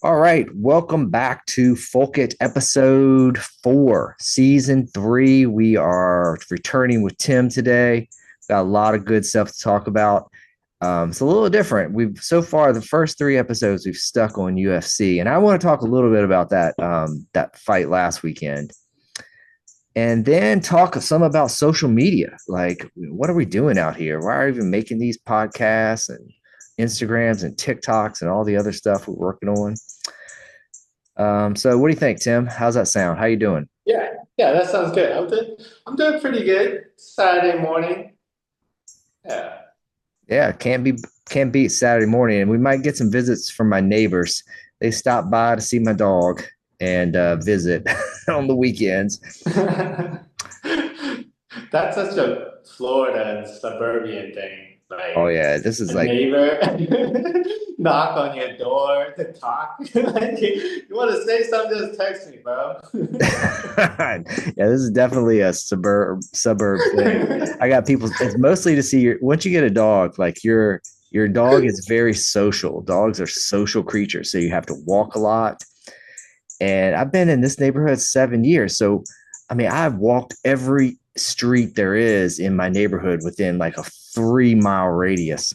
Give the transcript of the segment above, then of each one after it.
All right, welcome back to Folk It episode 4, season 3. We are returning with Tim today. Got a lot of good stuff to talk about. It's a little different. We've so far the first 3 episodes we've stuck on UFC, and I want to talk a little bit about that fight last weekend, and then talk some about social media. Like, what are we doing out here? Why are we even making these podcasts and Instagrams and TikToks and all the other stuff we're working on? So what do you think, Tim? How's that sound? How you doing? Yeah, yeah, that sounds good. I'm doing pretty good. Saturday morning. Yeah. Yeah, can't beat Saturday morning, and we might get some visits from my neighbors. They stop by to see my dog and visit on the weekends. That's such a Florida and suburban thing. Oh Like yeah, this is a like neighbor knock on your door to talk. Like, you want to say something, just text me, bro. yeah, this is definitely a suburb thing. I got people. It's mostly to see your once you get a dog, like your dog is very social. Dogs are social creatures, so you have to walk a lot. And I've been in this neighborhood 7 years. So, I mean, I've walked every street there is in my neighborhood within like a 3 mile radius.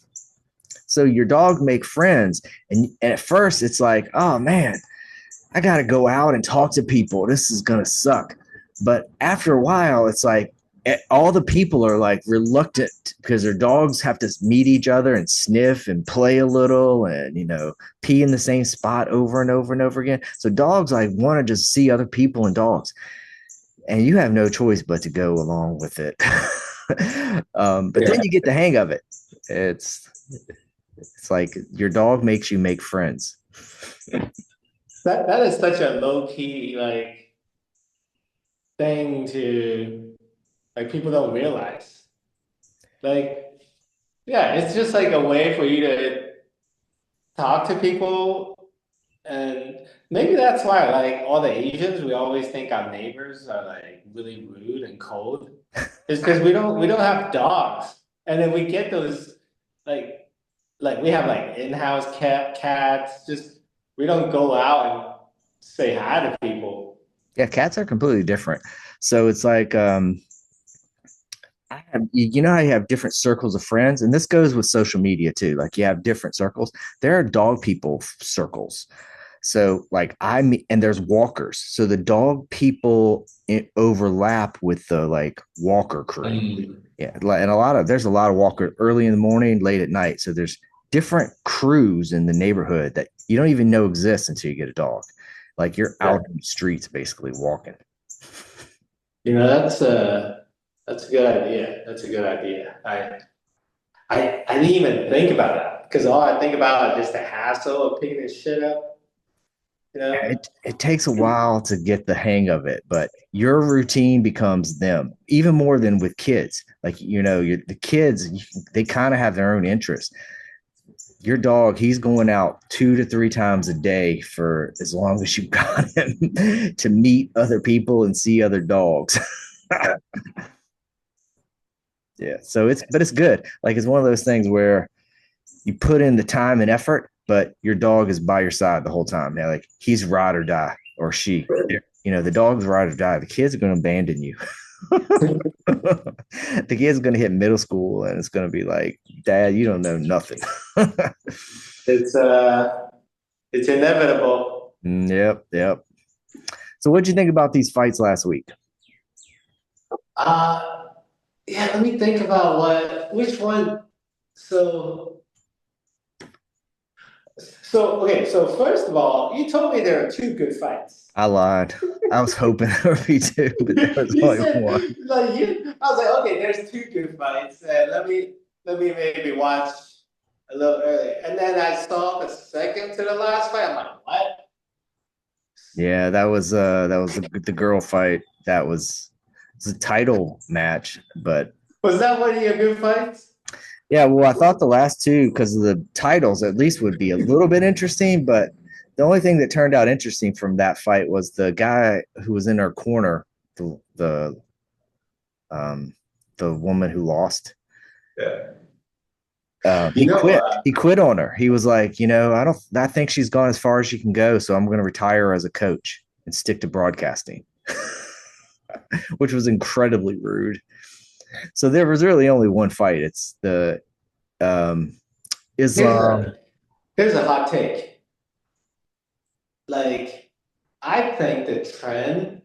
So your dog make friends. And at first it's like, oh man, I got to go out and talk to people. This is going to suck. But after a while, it's like all the people are like reluctant because their dogs have to meet each other and sniff and play a little and, pee in the same spot over and over and over again. So dogs like want to just see other people and dogs. And you have no choice but to go along with it. But then Yeah. you get the hang of it. It's it's like your dog makes you make friends. That is such a low key thing to people don't realize. Like, yeah, it's just like a way for you to talk to people. And maybe that's why, like, all the Asians, we always think our neighbors are like really rude and cold. Is because we don't have dogs. And then we get those like we have like in-house cats. Just we don't go out and say hi to people. Yeah, cats are completely different. So it's like you know how you have different circles of friends, and this goes with social media too. Like you have different circles. There are dog people circles. So like and there's walkers. So the dog people overlap with the like walker crew. Mm. Yeah, and there's a lot of walkers early in the morning, late at night. So there's different crews in the neighborhood that you don't even know exist until you get a dog. Like you're Yeah. out in the streets basically walking. That's a good idea. That's a good idea. I didn't even think about that because all I think about is just the hassle of picking this shit up, you know? It takes a while to get the hang of it, but your routine becomes them even more than with kids. Like, the kids, they kind of have their own interests. Your dog, he's going out 2 to 3 times a day for as long as you've got him to meet other people and see other dogs. Yeah. But it's good. Like, it's one of those things where you put in the time and effort, but your dog is by your side the whole time. Now, like he's ride or die, or she. The dog's ride or die. The kids are going to abandon you. The kid's going to hit middle school, and it's going to be like, Dad, you don't know nothing. It's it's inevitable. Yep, yep. So, what'd you think about these fights last week? Uh yeah, let me think about which one. So okay, so first of all, you told me there are two good fights. I lied. I was hoping there would be two, but there was You only said one. I was like, okay, there's two good fights. Let me maybe watch a little earlier. And then I saw the second to the last fight. I'm like, what? Yeah, that was the girl fight. It's a title match, but Was that one of your good fights? yeah, well, I thought the last two, because of the titles, at least would be a little bit interesting. But the only thing that turned out interesting from that fight was the guy who was in her corner, the um the woman who lost. Yeah. You He know, quit. He quit on her. He was like, I think she's gone as far as she can go. So I'm going to retire as a coach and stick to broadcasting, which was incredibly rude. So there was really only one fight. It's the um, here's Islam. a here's a hot take. Like, I think the trend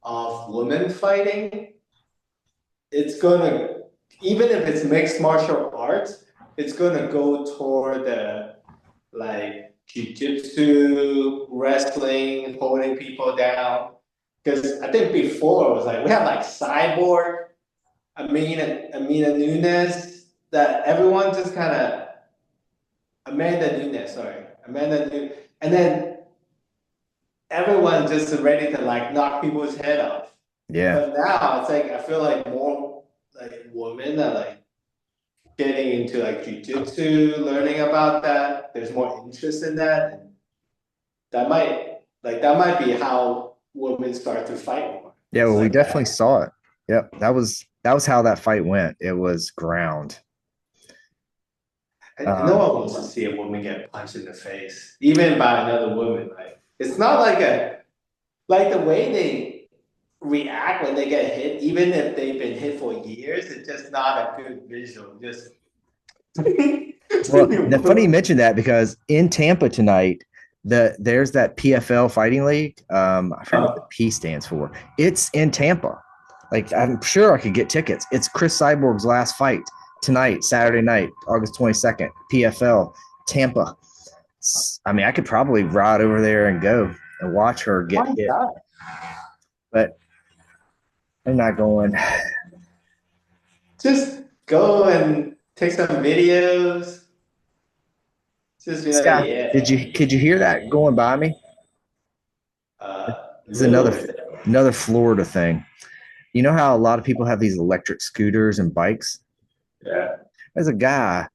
of women fighting, it's gonna, even if it's mixed martial arts, it's gonna go toward the like jiu-jitsu, wrestling, holding people down. Because I think before it was like we had like Cyborg, Amina Nunes, that everyone just kind of Amanda Nunes, sorry, Amanda Nunes, and then everyone just ready to like knock people's head off. Yeah. But now it's like I feel like more like women are like getting into like jujitsu, learning about that. There's more interest in that. And that might be how women start to fight more. Yeah. It's Well, we like definitely that. saw it. Yep. That was how that fight went. It was ground. And no Um, one wants to see a woman get punched in the face, even by another woman. Like it's not like like the way they react when they get hit, even if they've been hit for years, it's just not a good visual. Just well, the funny you mentioned that because in Tampa tonight, there's that PFL fighting league. I forget what the P stands for. It's in Tampa. Like I'm sure I could get tickets. It's Chris Cyborg's last fight tonight, Saturday night, August 22nd, PFL, Tampa. I mean, I could probably ride over there and go and watch her get why hit, not? but I'm not going. Just go and take some videos. Just be like, Scott, yeah, could you hear that going by me? This is little bit. another Florida thing. You know how a lot of people have these electric scooters and bikes? Yeah. There's a guy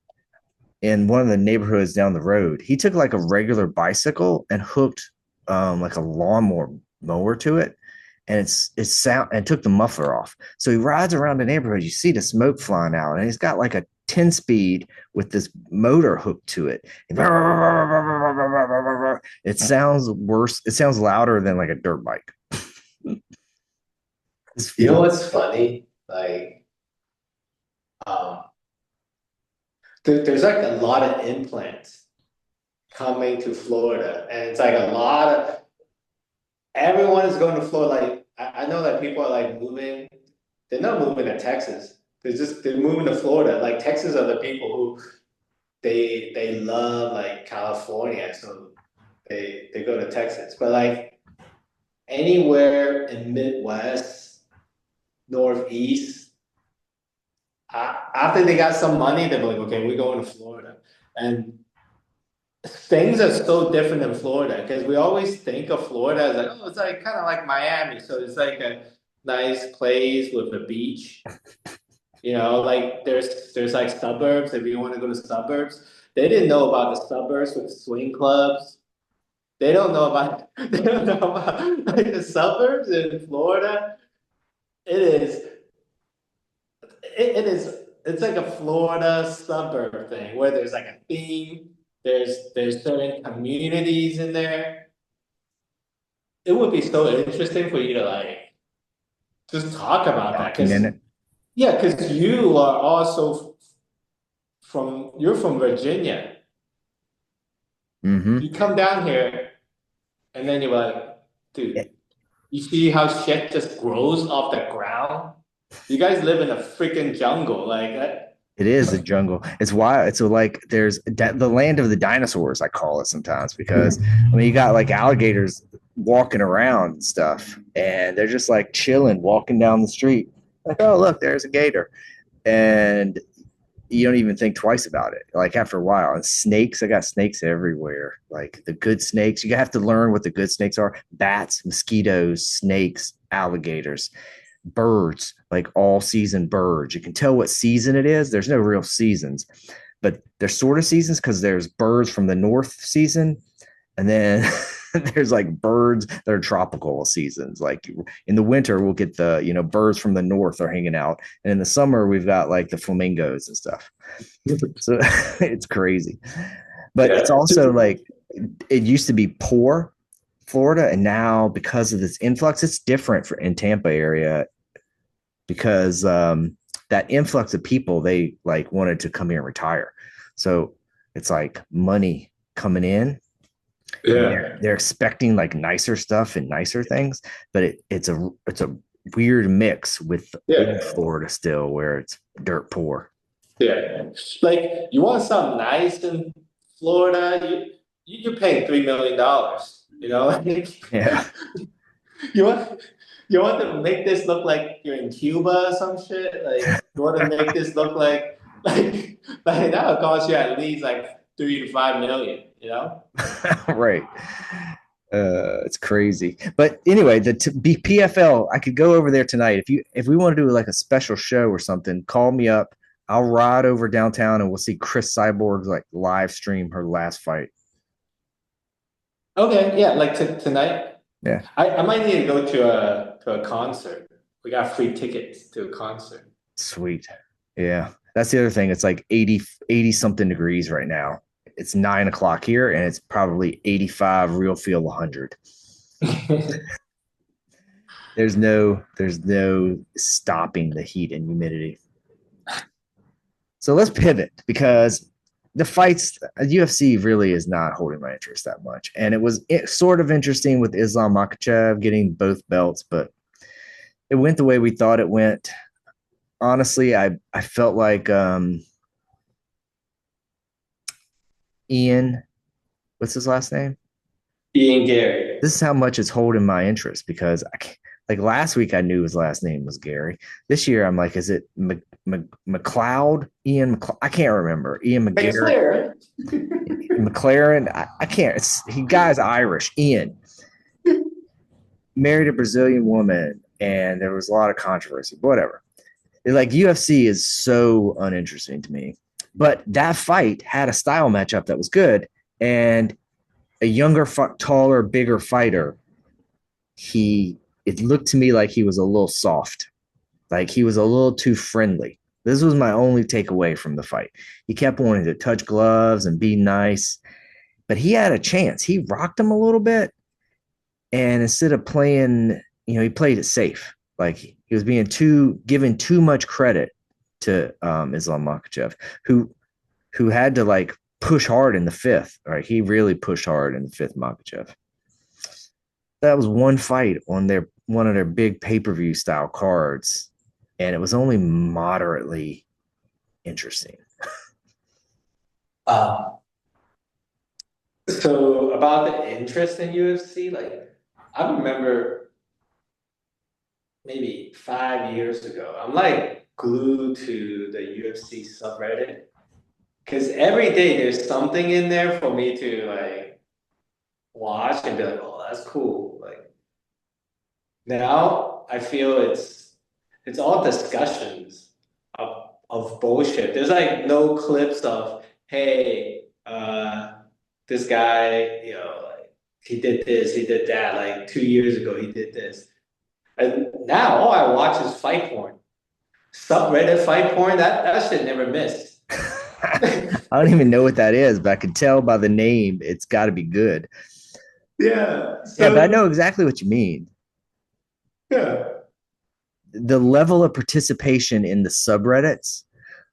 in one of the neighborhoods down the road. He took like a regular bicycle and hooked like a lawnmower mower to it, and it's sound and took the muffler off. So he rides around the neighborhood. You see the smoke flying out, and he's got like a 10 speed with this motor hooked to it. It sounds worse. It sounds louder than like a dirt bike. You know what's funny? Like, um, there's like a lot of implants coming to Florida, and it's like a lot of everyone is going to Florida. Like, I know that people are like moving. They're not moving to Texas. They're moving to Florida. Like Texas are the people who they love like California, so they go to Texas. But like anywhere in Midwest, Northeast, after they got some money, they're like, okay, we're going to Florida. And things are so different in Florida because we always think of Florida as like, oh, it's like kind of like Miami. So it's like a nice place with a beach. Like there's like suburbs if you want to go to suburbs. They didn't know about the suburbs with swing clubs. They don't know about they don't know about like the suburbs in Florida. It is it's like a Florida suburb thing where there's like a theme. There's certain communities in there. It would be so interesting for you to like just talk about that Document because it. yeah, because you are also you're from Virginia. Mm-hmm. You come down here and then you're like, dude, you see how shit just grows off the ground? You guys live in a freaking jungle. Like that. It is a jungle. It's why it's like there's the land of the dinosaurs. I call it sometimes because I mean you got like alligators walking around and stuff, and they're just like chilling, walking down the street. Like, oh look, there's a gator, and you don't even think twice about it. Like after a while, and snakes, I got snakes everywhere. Like the good snakes, you have to learn what the good snakes are: bats, mosquitoes, snakes, alligators, birds, like all season birds. You can tell what season it is. There's no real seasons, but there's sort of seasons because there's birds from the north season, and then There's like birds that are tropical seasons. Like in the winter, we'll get the, birds from the north are hanging out. And in the summer, we've got like the flamingos and stuff. So it's crazy. But it's Yeah. also like it used to be poor Florida, and now because of this influx, it's different for in Tampa area because that influx of people, they like wanted to come here and retire. So it's like money coming in, and Yeah. they're expecting like nicer stuff and nicer things, but it's a weird mix with old Yeah. Florida still where it's dirt poor. Yeah. Like you want something nice in Florida, you're paying $3 million. Yeah. You want you want to make this look like you're in Cuba or some shit. Like you want to make this look like that'll cost you at least like 3 to 5 million. Right. It's crazy. But anyway, PFL, I could go over there tonight. If we want to do like a special show or something, call me up. I'll ride over downtown and we'll see Chris Cyborg's like live stream her last fight. Okay, yeah, like tonight. Yeah. I might need to go to a concert. We got free tickets to a concert. Sweet. Yeah. That's the other thing. It's like 80 something degrees right now. It's 9 o'clock here and it's probably 85, real feel 100. There's no stopping the heat and humidity. So let's pivot because the fights UFC really is not holding my interest that much. And it sort of interesting with Islam Makhachev getting both belts, but it went the way we thought it went. Honestly, I felt like Ian, what's his last name? Ian Gary. This is how much it's holding my interest because like last week I knew his last name was Gary. This year I'm like, is it McLeod? Ian McLeod? I can't remember. Ian McGarrett. McLaren. McLaren. I can't. Guy's Irish. Ian married a Brazilian woman, and there was a lot of controversy. Whatever. Like UFC is so uninteresting to me. But that fight had a style matchup that was good, and a younger, taller, bigger fighter. It looked to me like he was a little soft, like he was a little too friendly. This was my only takeaway from the fight. He kept wanting to touch gloves and be nice, but he had a chance. He rocked him a little bit, and instead of playing, he played it safe. Like he was being given too much credit to Islam Makhachev, who had to like push hard in the fifth. Right, he really pushed hard in the fifth. Makhachev. That was one fight on one of their big pay-per-view style cards, and it was only moderately interesting. Um, so about the interest in UFC, like I remember maybe 5 years ago, I'm like glued to the UFC subreddit because every day there's something in there for me to like watch and be like, oh, that's cool. Like now I feel it's all discussions of bullshit. There's like no clips of, hey, this guy, like he did this, he did that, like 2 years ago he did this. And now all I watch is fight porn. Subreddit fight porn, that shit never missed. I don't even know what that is, but I could tell by the name it's got to be good. Yeah. Yeah, but I know exactly what you mean. Yeah. The level of participation in the subreddits,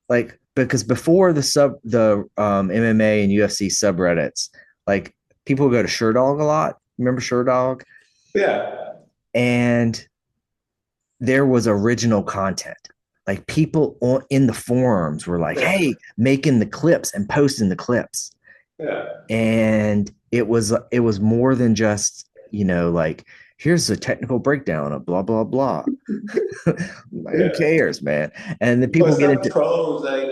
like because before the MMA and UFC subreddits, like people go to Sherdog a lot. Remember Sherdog? Yeah. And there was original content. Like people in the forums were like, "Hey, making the clips and posting the clips." Yeah. And it was more than just like here's a technical breakdown of blah blah blah. Who cares, man? And the people get into trolls like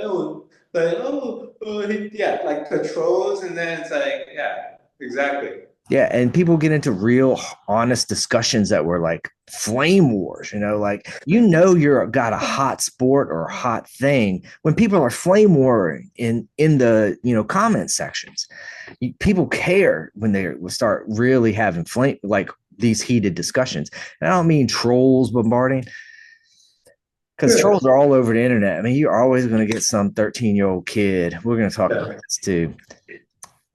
yeah, like the trolls, and then it's like yeah, exactly. Yeah, and people get into real honest discussions that were like flame wars, like you're got a hot sport or a hot thing when people are flame warring in the comment sections. People care when they start really having flame like these heated discussions. And I don't mean trolls bombarding because Yeah. trolls are all over the internet. I mean, you're always going to get some 13-year-old kid. We're going to talk about Yeah. this too. It's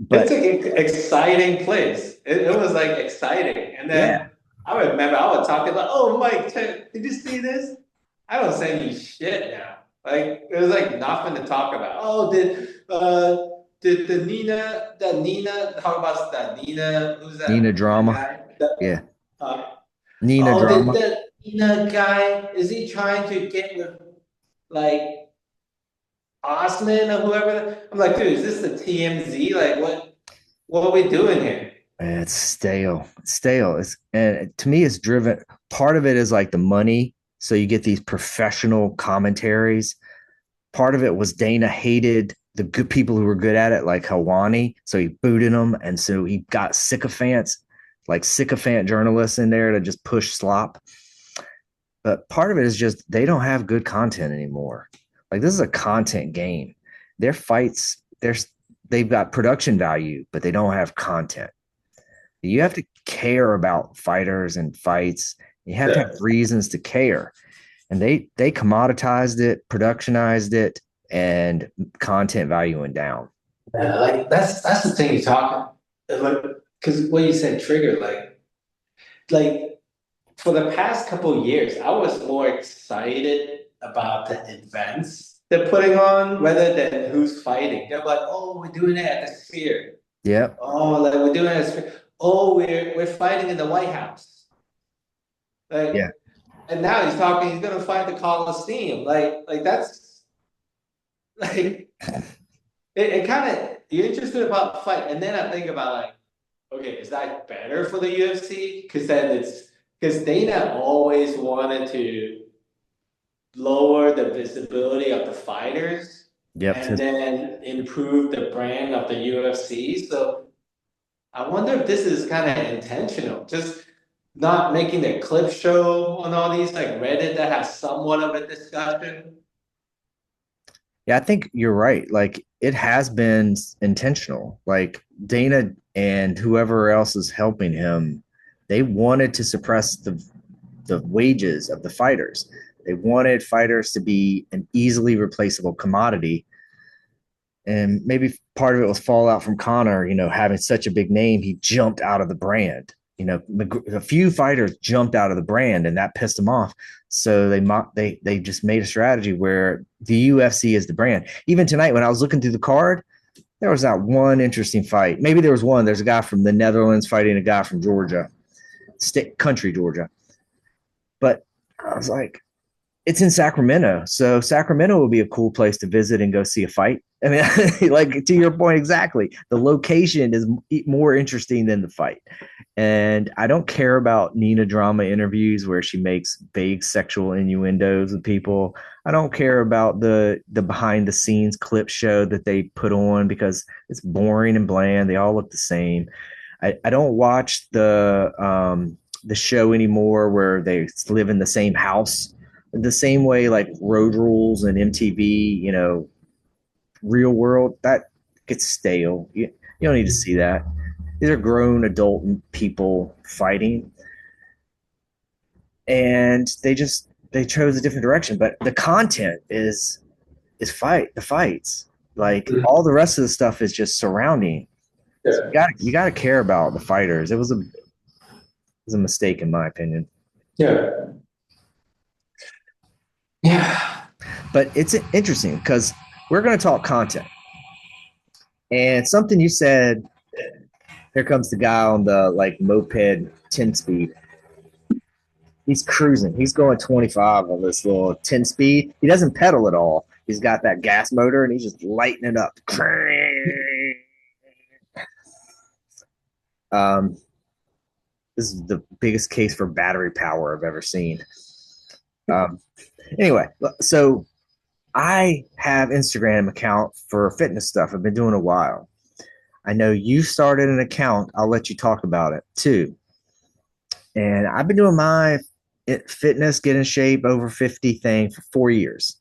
But an exciting place. It was like exciting. And yeah, then I remember I would talk about, oh, Mike, did you see this? I don't say any shit now. Like it was like nothing to talk about. Oh, did the Nina talk about that Nina? Who's Nina that Nina drama. guy? The, Yeah, uh, Nina oh, did drama. that Nina guy? Is he trying to get with like Osman or whoever? I'm like, dude, is this the TMZ? Like, what are we doing here? It's stale. It's stale. And to me, it's driven. Part of it is like the money, so you get these professional commentaries. Part of it was Dana hated the good people who were good at it, like Hawani, so he booted them, and so he got sycophants, like sycophant journalists in there to just push slop. But part of it is just they don't have good content anymore. Like this is a content game. Their fights, they've got production value, but they don't have content. You have to care about fighters and fights. You have to have Yeah. reasons to care. And they commoditized it, productionized it, and content value went down. Yeah, like that's the thing you're talking like because what you said triggered like for the past couple of years I was more excited about the events they're putting on rather than who's fighting. They're like, oh, we're doing it at the Sphere. Yep. Oh, like we're doing it at the Sphere. Oh, we're fighting in the White House. Yeah. Like, and now he's talking. He's gonna fight the Coliseum. Like that's like it kind of you're interested about the fight, and then I think about like, okay, is that better for the UFC? Because then it's because Dana always wanted to lower the visibility of the fighters Yep. and then improve the brand of the UFC. So I wonder if this is kind of intentional, just not making a clip show on all these like Reddit that has somewhat of a discussion. Yeah, I think you're right. Like it has been intentional. Like Dana and whoever else is helping him, they wanted to suppress the wages of the fighters. They wanted fighters to be an easily replaceable commodity. And maybe part of it was fallout from Connor, having such a big name, he jumped out of the brand. A few fighters jumped out of the brand, and that pissed them off. So they just made a strategy where the UFC is the brand. Even tonight, when I was looking through the card, there was not one interesting fight. Maybe there was one. There's a guy from the Netherlands fighting a guy from Georgia, state country Georgia. But I was like, it's in Sacramento. So Sacramento would be a cool place to visit and go see a fight. I mean, like to your point, exactly. The location is more interesting than the fight. And I don't care about Nina drama interviews where she makes vague sexual innuendos with people. I don't care about the behind the scenes clip show that they put on because it's boring and bland. They all look the same. I don't watch the show anymore where they live in the same house the same way like Road Rules and MTV, Real World, that gets stale. You don't need to see that. These are grown adult people fighting, and they chose a different direction. But the content is the fights. Like all the rest of the stuff is just surrounding. So Yeah. you gotta care about the fighters. It was a mistake in my opinion. Yeah. Yeah. But it's interesting because we're going to talk content. And something you said, here comes the guy on the like moped 10 speed. He's cruising. He's going 25 on this little 10 speed. He doesn't pedal at all. He's got that gas motor and he's just lighting it up. Um, this is the biggest case for battery power I've ever seen. Um, anyway, so I have Instagram account for fitness stuff. I've been doing a while. I know you started an account. I'll let you talk about it too. And I've been doing my fitness, get in shape, over 50 thing for 4 years.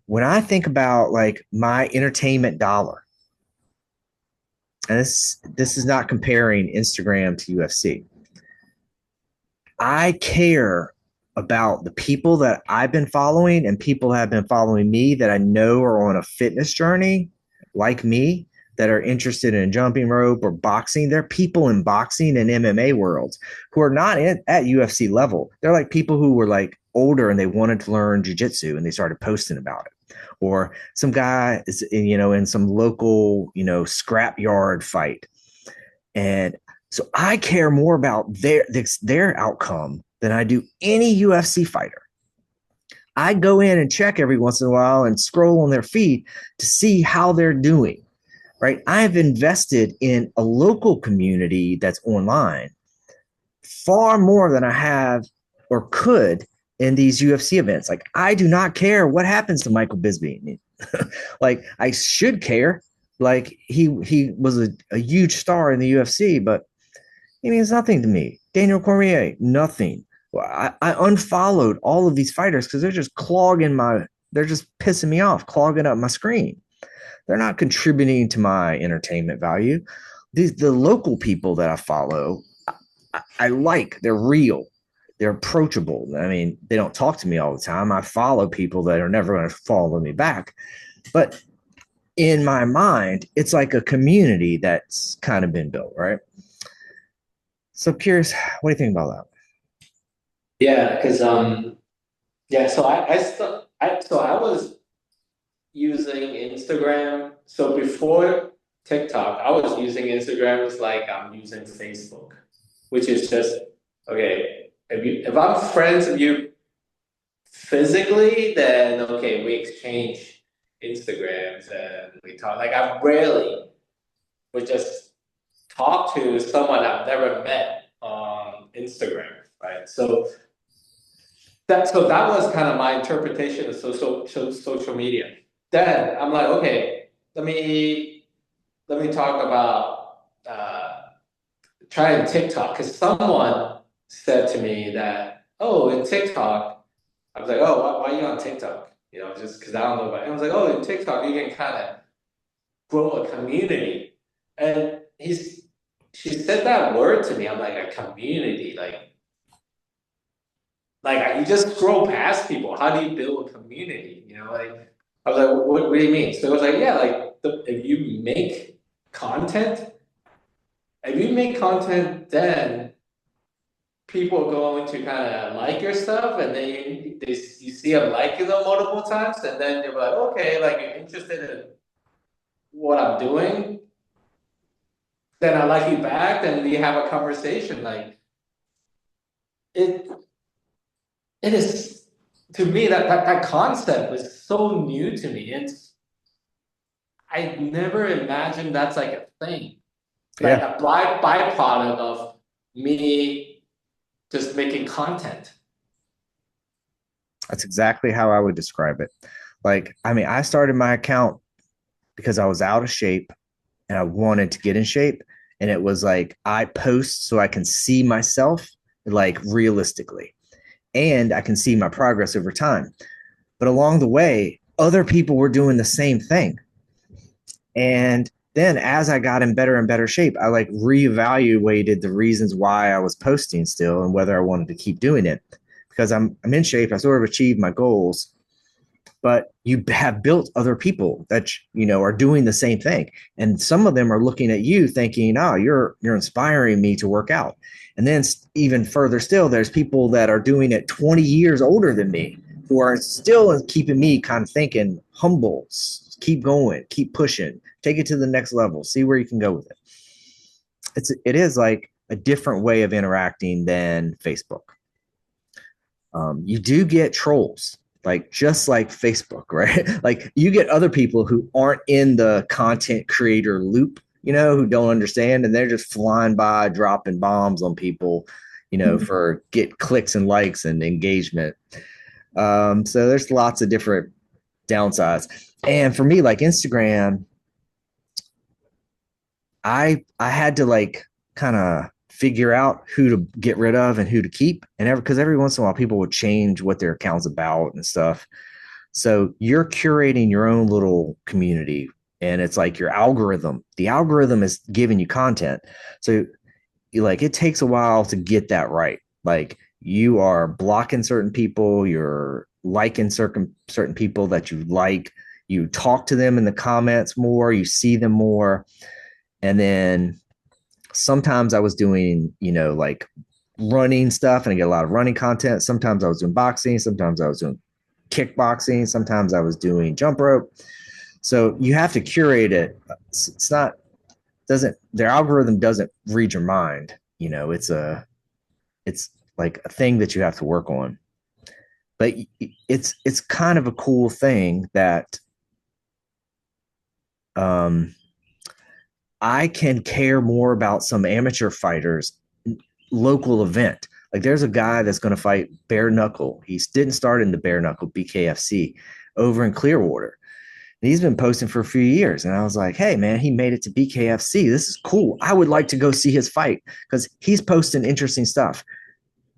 When I think about like my entertainment dollar, and this is not comparing Instagram to UFC. I care about the people that I've been following and people have been following me that I know are on a fitness journey like me that are interested in jumping rope or boxing. They're people in boxing and MMA worlds who are not at UFC level. They're like people who were like older and they wanted to learn jujitsu and they started posting about it. Or some guy is, in some local, scrap yard fight. And so I care more about their outcome than I do any UFC fighter. I go in and check every once in a while and scroll on their feed to see how they're doing. Right? I have invested in a local community that's online far more than I have or could in these UFC events. Like I do not care what happens to Michael Bisping. Like I should care. Like he was a huge star in the UFC, but he means nothing to me. Daniel Cormier, nothing. Well, I unfollowed all of these fighters because they're just pissing me off, clogging up my screen. They're not contributing to my entertainment value. The local people that I follow, I like. They're real. They're approachable. I mean, they don't talk to me all the time. I follow people that are never going to follow me back. But in my mind, it's like a community that's kind of been built, right? So curious, what do you think about that? Yeah, because yeah, so I was using Instagram. So before TikTok, I was using Instagram as like I'm using Facebook, which is just okay. If I'm friends with you physically, then okay, we exchange Instagrams and we talk. Like I rarely would just talk to someone I've never met on Instagram, right? So that was kind of my interpretation of social media. Then I'm like, okay, let me talk about trying TikTok because someone said to me that, oh, in TikTok, I was like, oh, why are you on TikTok? Just because I don't know about it. I was like, oh, in TikTok, you can kind of grow a community. And she said that word to me. I'm like, a community, like you just scroll past people. How do you build a community? Like I was like, what do you mean? So it was like, yeah, like content, if you make content, then people are going to kind of like your stuff, and then you see them liking them multiple times, and then you're like, okay, like you're interested in what I'm doing, then I like you back, then we have a conversation. Like it, it is to me that concept was so new to me. I never imagined that's like a thing, like Yeah, a byproduct of me just making content. that's exactly how I would describe it. Like, I mean, I started my account because I was out of shape and I wanted to get in shape. And it was like, I post so I can see myself like realistically and I can see my progress over time. But along the way, other people were doing the same thing. And then as I got in better and better shape, I like reevaluated the reasons why I was posting still and whether I wanted to keep doing it because I'm in shape. I sort of achieved my goals, but you have built other people that are doing the same thing, and some of them are looking at you thinking, "Oh, you're inspiring me to work out." And then even further still, there's people that are doing it 20 years older than me who are still keeping me kind of thinking, humble, keep going, keep pushing, take it to the next level, see where you can go with it. It is like a different way of interacting than Facebook. You do get trolls, like just like Facebook, right? Like you get other people who aren't in the content creator loop, who don't understand, and they're just flying by, dropping bombs on people, for get clicks and likes and engagement. So there's lots of different downsides. And for me, like Instagram, I had to like kind of figure out who to get rid of and who to keep, and because every once in a while people would change what their account's about and stuff. So you're curating your own little community, and it's like your algorithm. The algorithm is giving you content. So like it takes a while to get that right. Like you are blocking certain people, you're liking certain people that you like, you talk to them in the comments more, you see them more. And then sometimes I was doing, like running stuff and I get a lot of running content. Sometimes I was doing boxing, sometimes I was doing kickboxing, sometimes I was doing jump rope. So you have to curate it. It's not doesn't their algorithm doesn't read your mind. It's like a thing that you have to work on. But it's kind of a cool thing that um I can care more about some amateur fighters local event. Like there's a guy that's going to fight bare knuckle. He didn't start in the bare knuckle BKFC over in Clearwater. And he's been posting for a few years. And I was like, hey, man, he made it to BKFC. This is cool. I would like to go see his fight because he's posting interesting stuff.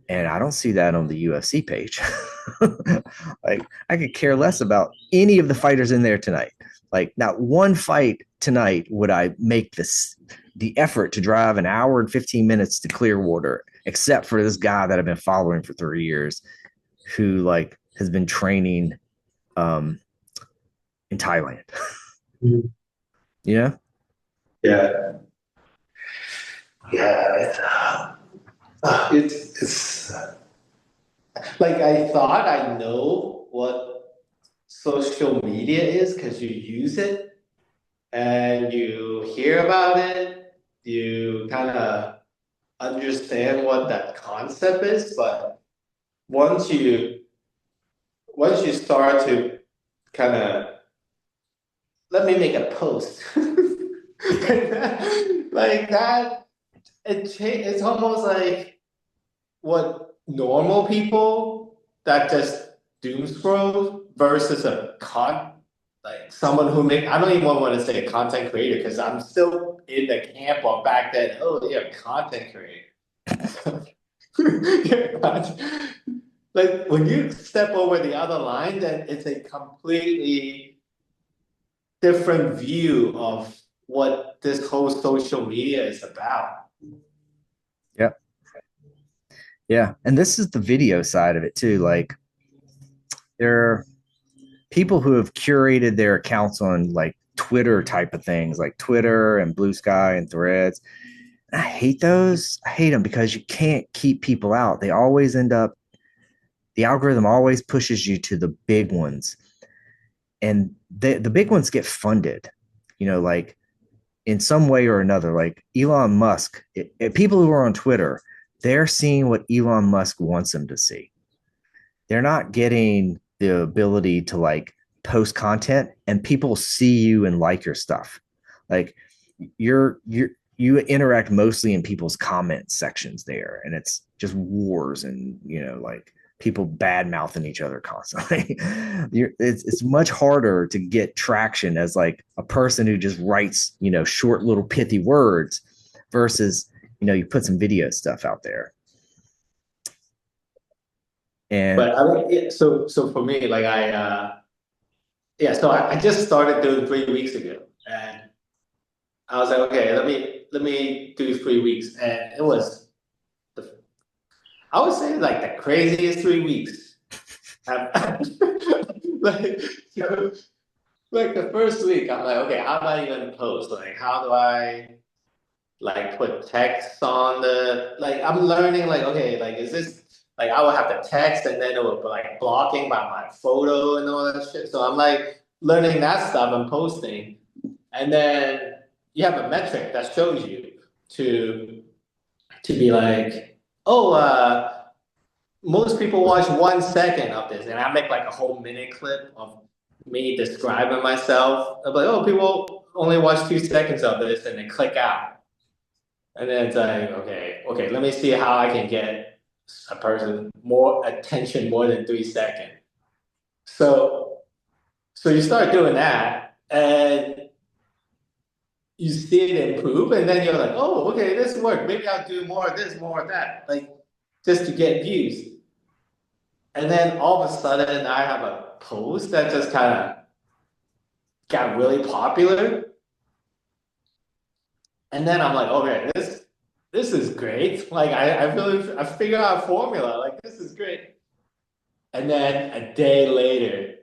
And I don't see that on the UFC page. Like, I could care less about any of the fighters in there tonight. Like, not one fight tonight would I make the effort to drive an hour and 15 minutes to Clearwater, except for this guy that I've been following for 3 years who, like, has been training um, in Thailand. Mm. Yeah. Yeah, yeah. It's like I thought I know what social media is because you use it and you hear about it, you kind of understand what that concept is, but once you once you start to kind of let me make a post like that, it's almost like what normal people that just doom scroll versus like someone who make I don't even want to say content creator because I'm still in the camp of back then. Oh, yeah, content creator. Yeah, like when you step over the other line, then it's a completely different view of what this whole social media is about. Yeah. Yeah. And this is the video side of it too. Like there are people who have curated their accounts on like Twitter type of things, like Twitter and Blue Sky and Threads. I hate those. I hate them because you can't keep people out. They always end up, the algorithm always pushes you to the big ones. And the big ones get funded, like in some way or another. Like Elon Musk, people who are on Twitter, they're seeing what Elon Musk wants them to see. They're not getting the ability to like post content and people see you and like your stuff. Like you interact mostly in people's comment sections there, and it's just wars and like people bad mouthing each other constantly. It's much harder to get traction as like a person who just writes short little pithy words versus you put some video stuff out there. And But I mean, so for me, like yeah, so I just started doing 3 weeks ago, and I was like, okay, let me do 3 weeks, and it was the I would say like the craziest 3 weeks. Like so, like the first week, I'm like, okay, how do I even post? Like, how do I like put text on the like? I'm learning like, okay, like is this like I would have to text and then it would be like blocking by my photo and all that shit. So I'm like learning that stuff and posting. And then you have a metric that shows you to to be like, oh, most people watch 1 second of this, and I make like a whole minute clip of me describing myself. I'm like, oh, people only watch 2 seconds of this and then click out. And then it's like, okay, okay, let me see how I can get a person more attention more than 3 seconds. So so you start doing that, and you see it improve, and then you're like, oh, okay, this worked. Maybe I'll do more of this, more of that, like just to get views. And then all of a sudden, I have a post that just kind of got really popular. And then I'm like, okay, this is great. Like I figured out a formula. Like this is great. And then a day later,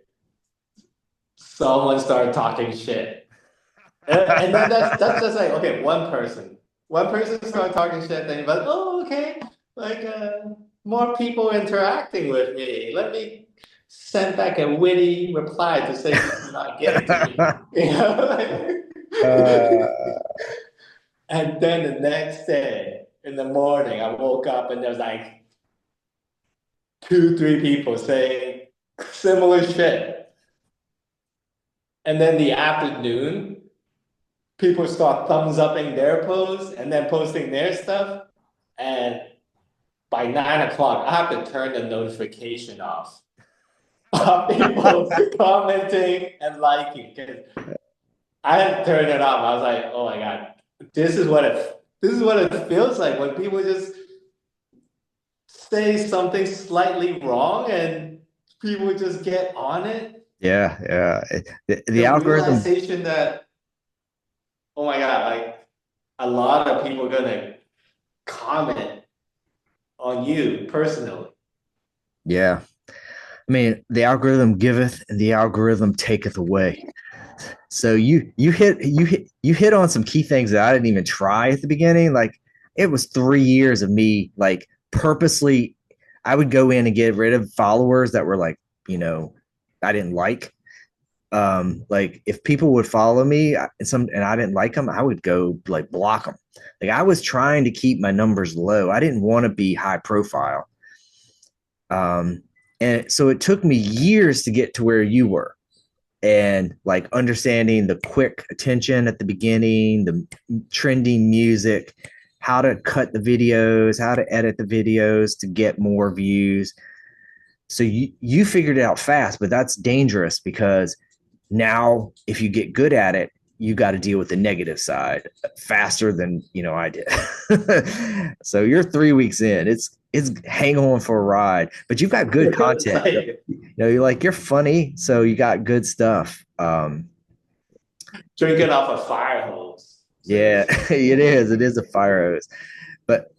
someone started talking shit. And then that's just like, okay, one person. One person started talking shit, then you're like, oh, okay. Like more people interacting with me. Let me send back a witty reply to say this is not getting to me. You know? uh, And then the next day in the morning, I woke up and there's like two, three people saying similar shit. And then the afternoon, people start thumbs upping their posts and then posting their stuff. And by 9 o'clock, I have to turn the notification off of people commenting and liking. Because I had to turn it off. I was like, oh my God, this is what it feels like when people just say something slightly wrong and people just get on it. yeah, yeah. The The algorithm, realization that, oh my God, like a lot of people are gonna comment on you personally. yeah. I mean, the algorithm giveth and the algorithm taketh away. So you hit on some key things that I didn't even try at the beginning. Like it was 3 years of me like purposely I would go in and get rid of followers that were like, you know, I didn't like if people would follow me and I didn't like them, I would go like block them. Like I was trying to keep my numbers low. I didn't want to be high profile. Um and so it took me years to get to where you were and like understanding the quick attention at the beginning, the trending music, how to cut the videos, how to edit the videos to get more views. So you figured it out fast, but that's dangerous because now if you get good at it, you got to deal with the negative side faster than I did. So you're 3 weeks in. It's hang on for a ride, but you've got good It's content. like You're funny, so you got good stuff. drinking off a fire hose. Yeah, it is. It is a fire hose, but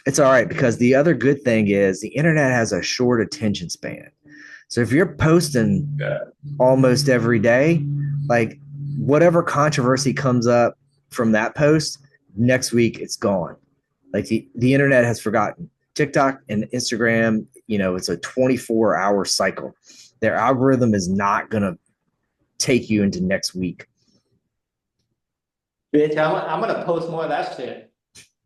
it's all right because the other good thing is the internet has a short attention span. So if you're posting Yeah. almost every day, like whatever controversy comes up from that post, next week it's gone. Like the internet has forgotten. TikTok and Instagram, it's a 24-hour cycle. Their algorithm is not going to take you into next week. Bitch, I'm gonna post more of that shit.